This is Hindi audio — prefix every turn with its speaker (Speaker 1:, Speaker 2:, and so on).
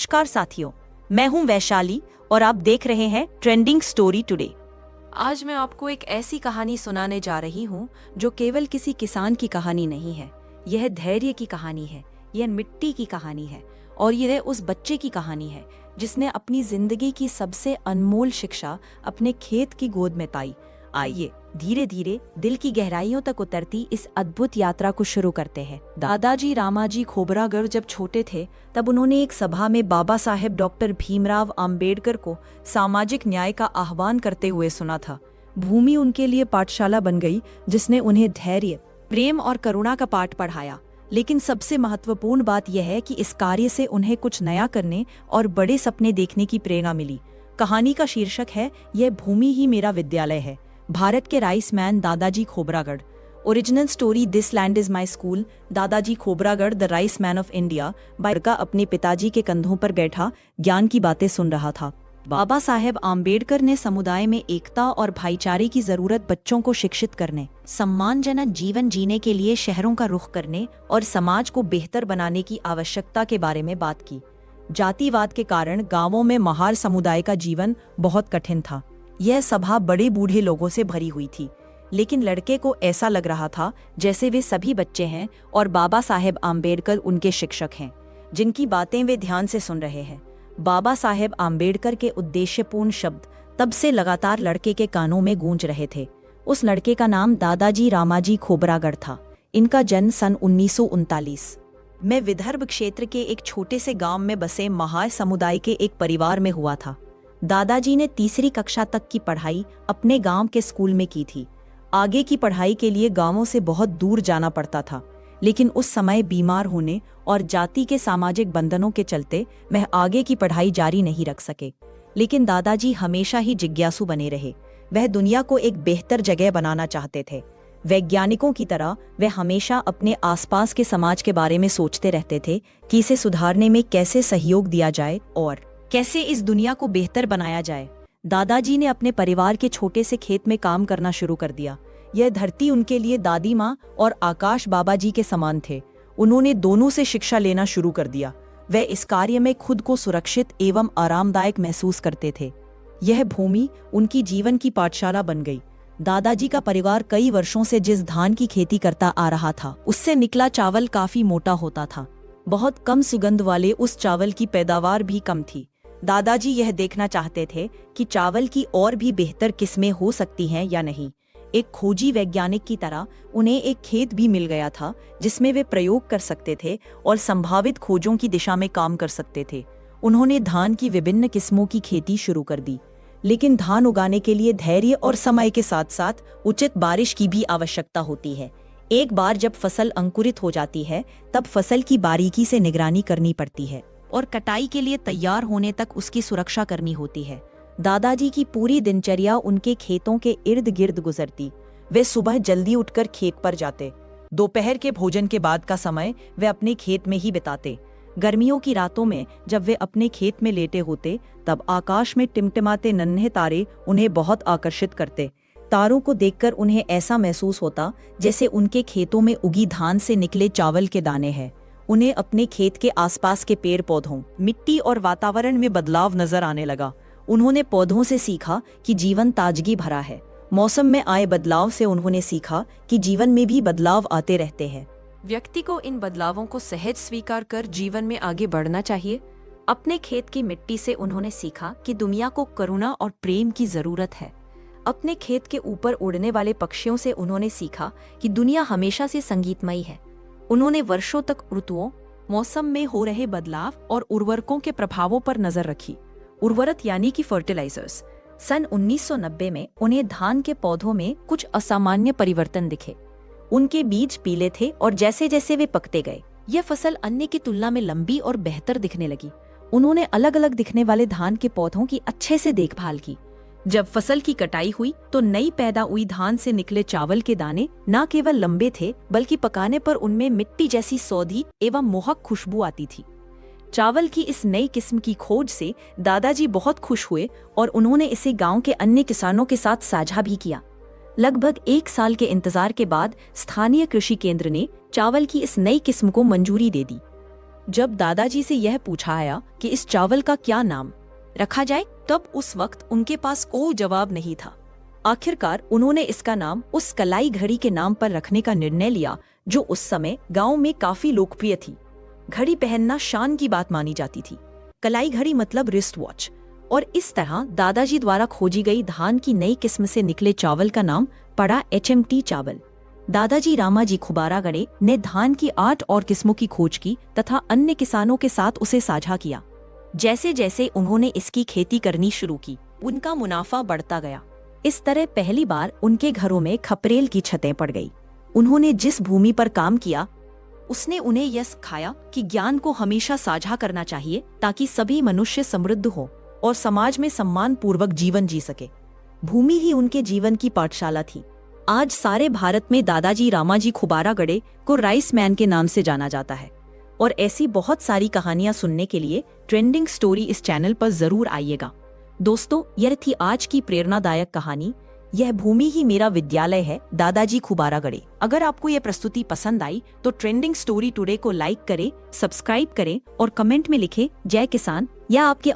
Speaker 1: नमस्कार साथियों, मैं हूं वैशाली और आप देख रहे हैं ट्रेंडिंग स्टोरी टुडे। आज मैं आपको एक ऐसी कहानी सुनाने जा रही हूं जो केवल किसी किसान की कहानी नहीं है। यह धैर्य की कहानी है, यह मिट्टी की कहानी है और यह उस बच्चे की कहानी है जिसने अपनी जिंदगी की सबसे अनमोल शिक्षा अपने खेत की गोद में पाई। आइए धीरे धीरे दिल की गहराइयों तक उतरती इस अद्भुत यात्रा को शुरू करते हैं। दादाजी रामाजी खोबरागढ़ जब छोटे थे तब उन्होंने एक सभा में बाबा साहेब डॉक्टर भीमराव अंबेडकर को सामाजिक न्याय का आह्वान करते हुए सुना था। भूमि उनके लिए पाठशाला बन गई जिसने उन्हें धैर्य, प्रेम और करुणा का पाठ पढ़ाया। लेकिन सबसे महत्वपूर्ण बात यह है कि इस कार्य से उन्हें कुछ नया करने और बड़े सपने देखने की प्रेरणा मिली। कहानी का शीर्षक है यह भूमि ही मेरा विद्यालय है। भारत के rice man Dadaji Khobragade. Original story this land is my school. Dadaji Khobragade the rice man of India लड़का अपने पिताजी के कंधों पर बैठा ज्ञान की बातें सुन रहा था। बाबा साहेब आम्बेडकर ने समुदाय में एकता और भाईचारे की जरूरत, बच्चों को शिक्षित करने, सम्मानजनक जीवन जीने के लिए शहरों का रुख करने और समाज को बेहतर बनाने की आवश्यकता के बारे में बात की। जातिवाद के कारण गांवों में महार समुदाय का जीवन बहुत कठिन था। यह सभा बड़े बूढ़े लोगों से भरी हुई थी, लेकिन लड़के को ऐसा लग रहा था जैसे वे सभी बच्चे हैं और बाबा साहेब आम्बेडकर उनके शिक्षक हैं, जिनकी बातें वे ध्यान से सुन रहे हैं। बाबा साहेब आम्बेडकर के उद्देश्यपूर्ण शब्द तब से लगातार लड़के के कानों में गूंज रहे थे। उस लड़के का नाम दादाजी रामाजी खोबरागढ़ था। इनका जन्म सन 1939 में विदर्भ क्षेत्र के एक छोटे से गांव में बसे महार समुदाय के एक परिवार में हुआ था। दादाजी ने तीसरी कक्षा तक की पढ़ाई अपने गांव के स्कूल में की थी। आगे की पढ़ाई के लिए गांवों से बहुत दूर जाना पड़ता था, लेकिन उस समय बीमार होने और जाति के सामाजिक बंधनों के चलते वह आगे की पढ़ाई जारी नहीं रख सके। लेकिन दादाजी हमेशा ही जिज्ञासु बने रहे। वह दुनिया को एक बेहतर जगह बनाना चाहते थे। वैज्ञानिकों की तरह वे हमेशा अपने आसपास के समाज के बारे में सोचते रहते थे कि इसे सुधारने में कैसे सहयोग दिया जाए और कैसे इस दुनिया को बेहतर बनाया जाए। दादाजी ने अपने परिवार के छोटे से खेत में काम करना शुरू कर दिया। यह धरती उनके लिए दादी माँ और आकाश बाबा जी के समान थे। उन्होंने दोनों से शिक्षा लेना शुरू कर दिया। वे इस कार्य में खुद को सुरक्षित एवं आरामदायक महसूस करते थे। यह भूमि उनकी जीवन की पाठशाला बन गई। दादाजी का परिवार कई वर्षों से जिस धान की खेती करता आ रहा था, उससे निकला चावल काफी मोटा होता था। बहुत कम सुगंध वाले उस चावल की पैदावार भी कम थी। दादाजी यह देखना चाहते थे कि चावल की और भी बेहतर किस्में हो सकती हैं या नहीं। एक खोजी वैज्ञानिक की तरह उन्हें एक खेत भी मिल गया था जिसमें वे प्रयोग कर सकते थे और संभावित खोजों की दिशा में काम कर सकते थे। उन्होंने धान की विभिन्न किस्मों की खेती शुरू कर दी, लेकिन धान उगाने के लिए धैर्य और समय के साथ साथ उचित बारिश की भी आवश्यकता होती है। एक बार जब फसल अंकुरित हो जाती है तब फसल की बारीकी से निगरानी करनी पड़ती है और कटाई के लिए तैयार होने तक उसकी सुरक्षा करनी होती है। दादाजी की पूरी दिनचर्या उनके खेतों के इर्द गिर्द गुजरती। वे सुबह जल्दी उठकर खेत पर जाते। दोपहर के भोजन के बाद का समय वे अपने खेत में ही बिताते। गर्मियों की रातों में जब वे अपने खेत में लेटे होते तब आकाश में टिमटिमाते नन्हे तारे उन्हें बहुत आकर्षित करते। तारों को देखकर उन्हें ऐसा महसूस होता जैसे उनके खेतों में उगी धान से निकले चावल के दाने हैं। उन्हें अपने खेत के आसपास के पेड़ पौधों, मिट्टी और वातावरण में बदलाव नजर आने लगा। उन्होंने पौधों से सीखा कि जीवन ताजगी भरा है। मौसम में आए बदलाव से उन्होंने सीखा कि जीवन में भी बदलाव आते रहते हैं। व्यक्ति को इन बदलावों को सहज स्वीकार कर जीवन में आगे बढ़ना चाहिए। अपने खेत की मिट्टी से उन्होंने सीखा कि दुनिया को करुणा और प्रेम की जरूरत है। अपने खेत के ऊपर उड़ने वाले पक्षियों से उन्होंने सीखा कि दुनिया हमेशा से संगीतमयी है। उन्होंने वर्षों तक ऋतुओं, मौसम में हो रहे बदलाव और उर्वरकों के प्रभावों पर नजर रखी। उर्वरक यानी कि फर्टिलाइजर्स। सन 1990 में उन्हें धान के पौधों में कुछ असामान्य परिवर्तन दिखे। उनके बीज पीले थे और जैसे जैसे वे पकते गए, यह फसल अन्य की तुलना में लंबी और बेहतर दिखने लगी। उन्होंने अलग अलग दिखने वाले धान के पौधों की अच्छे से देखभाल की। जब फसल की कटाई हुई तो नई पैदा हुई धान से निकले चावल के दाने न केवल लंबे थे बल्कि पकाने पर उनमें मिट्टी जैसी सौंधी एवं मोहक खुशबू आती थी। चावल की इस नई किस्म की खोज से दादाजी बहुत खुश हुए और उन्होंने इसे गांव के अन्य किसानों के साथ साझा भी किया। लगभग 1 साल के इंतजार के बाद स्थानीय कृषि केंद्र ने चावल की इस नई किस्म को मंजूरी दे दी। जब दादाजी से यह पूछा आया कि इस चावल का क्या नाम रखा जाए, तब उस वक्त उनके पास कोई जवाब नहीं था। आखिरकार उन्होंने इसका नाम उस कलाई घड़ी के नाम पर रखने का निर्णय लिया जो उस समय गांव में काफी लोकप्रिय थी। घड़ी पहनना शान की बात मानी जाती थी। कलाई घड़ी मतलब रिस्ट वॉच। और इस तरह दादाजी द्वारा खोजी गई धान की नई किस्म से निकले चावल का नाम पड़ा HMT चावल। दादाजी रामाजी खुबारागड़े ने धान की 8 और किस्मों की खोज की तथा अन्य किसानों के साथ उसे साझा किया। जैसे जैसे उन्होंने इसकी खेती करनी शुरू की, उनका मुनाफा बढ़ता गया। इस तरह पहली बार उनके घरों में खपरेल की छतें पड़ गई। उन्होंने जिस भूमि पर काम किया, उसने उन्हें यह सिखाया कि ज्ञान को हमेशा साझा करना चाहिए ताकि सभी मनुष्य समृद्ध हो और समाज में सम्मान पूर्वक जीवन जी सके। भूमि ही उनके जीवन की पाठशाला थी। आज सारे भारत में दादाजी रामाजी खुबारागड़े को राइस मैन के नाम से जाना जाता है। और ऐसी बहुत सारी कहानियां सुनने के लिए ट्रेंडिंग स्टोरी इस चैनल पर जरूर आइएगा। दोस्तों, यह थी आज की प्रेरणादायक कहानी। यह भूमि ही मेरा विद्यालय है, दादाजी खुबारागड़े। अगर आपको यह प्रस्तुति पसंद आई तो ट्रेंडिंग स्टोरी टुडे को लाइक करें, सब्सक्राइब करें और कमेंट में लिखें जय किसान या आपके